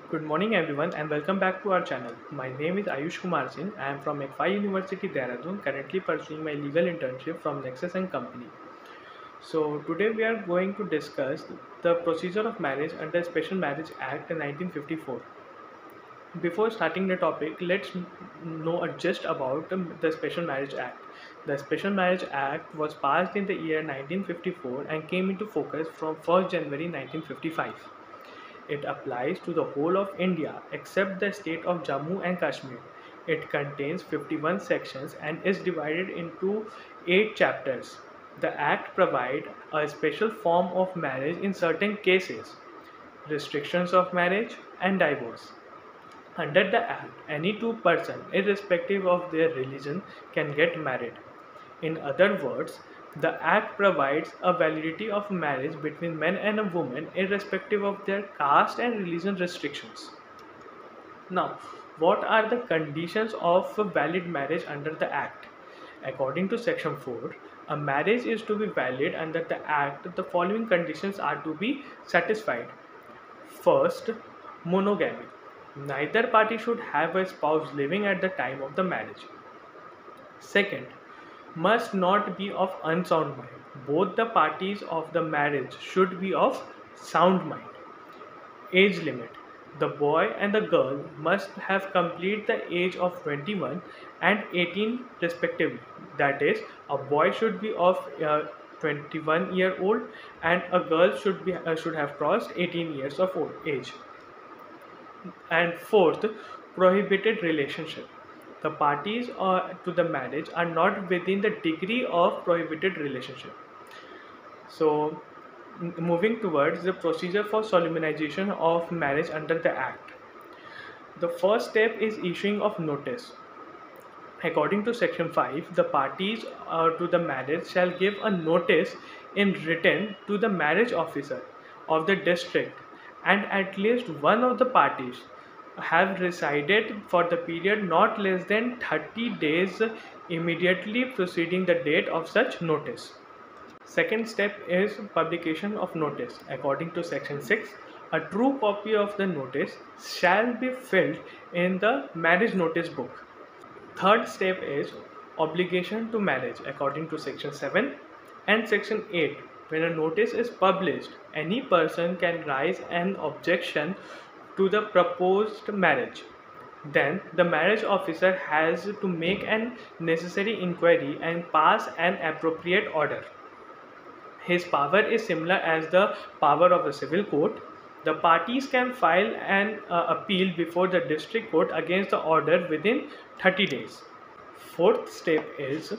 Good morning everyone and welcome back to our channel. My name is Ayush Kumar Singh. I am from ECFA University Dehradun, currently pursuing my legal internship from Nexus and Company. So today we are going to discuss the procedure of marriage under Special Marriage Act 1954. Before starting the topic, let's know a gist about the Special Marriage Act. The Special Marriage Act was passed in the year 1954 and came into focus from 1st January 1955. It applies to the whole of India except the state of Jammu and Kashmir. It contains 51 sections and is divided into 8 chapters. The Act provides a special form of marriage in certain cases, restrictions of marriage, and divorce. Under the Act, any two persons, irrespective of their religion, can get married. In other words, the Act provides a validity of marriage between men and a woman irrespective of their caste and religion restrictions. Now, what are the conditions of a valid marriage under the Act? According to Section 4, a marriage is to be valid under the Act. The following conditions are to be satisfied. First, monogamy. Neither party should have a spouse living at the time of the marriage. Second, must not be of unsound mind. Both the parties of the marriage should be of sound mind. Age limit. The boy and the girl must have completed the age of 21 and 18 respectively. That is, a boy should be of 21-year-old and a girl should have crossed 18 years of age. And fourth, prohibited relationship. The parties to the marriage are not within the degree of prohibited relationship. So, moving towards the procedure for solemnization of marriage under the Act. The first step is issuing of notice. According to Section 5, the parties to the marriage shall give a notice in written to the marriage officer of the district, and at least one of the parties have resided for the period not less than 30 days immediately preceding the date of such notice. Second step is publication of notice. According to Section 6, a true copy of the notice shall be filled in the marriage notice book. Third step is obligation to marriage. According to Section 7 and Section 8, when a notice is published, any person can raise an objection to the proposed marriage. Then the marriage officer has to make an necessary inquiry and pass an appropriate order. His power is similar as the power of the civil court. The parties can file an appeal before the district court against the order within 30 days. Fourth step is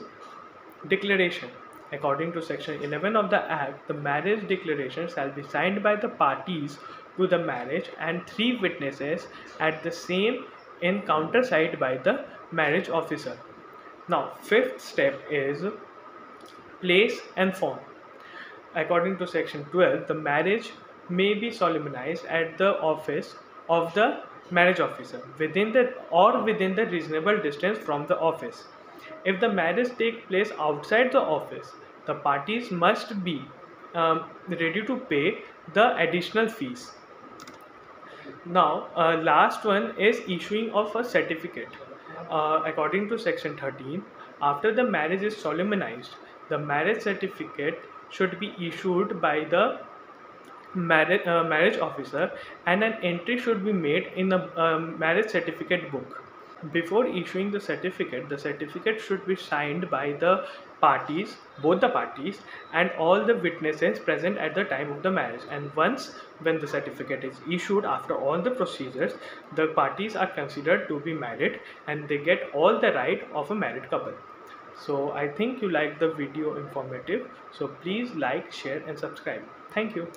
declaration. According to Section 11 of the Act, the marriage declaration shall be signed by the parties to the marriage and 3 witnesses at the same in countersigned by the marriage officer. Now, fifth step is place and form. According to Section 12, the marriage may be solemnized at the office of the marriage officer within the reasonable distance from the office. If the marriage takes place outside the office, the parties must be ready to pay the additional fees. Now, last one is issuing of a certificate. According to Section 13, after the marriage is solemnized, the marriage certificate should be issued by the marriage officer, and an entry should be made in the marriage certificate book. Before issuing the certificate should be signed by the parties, both the parties, and all the witnesses present at the time of the marriage. And when the certificate is issued, after all the procedures, the parties are considered to be married and they get all the right of a married couple. So I think you like the video informative. So please like, share and subscribe. Thank you.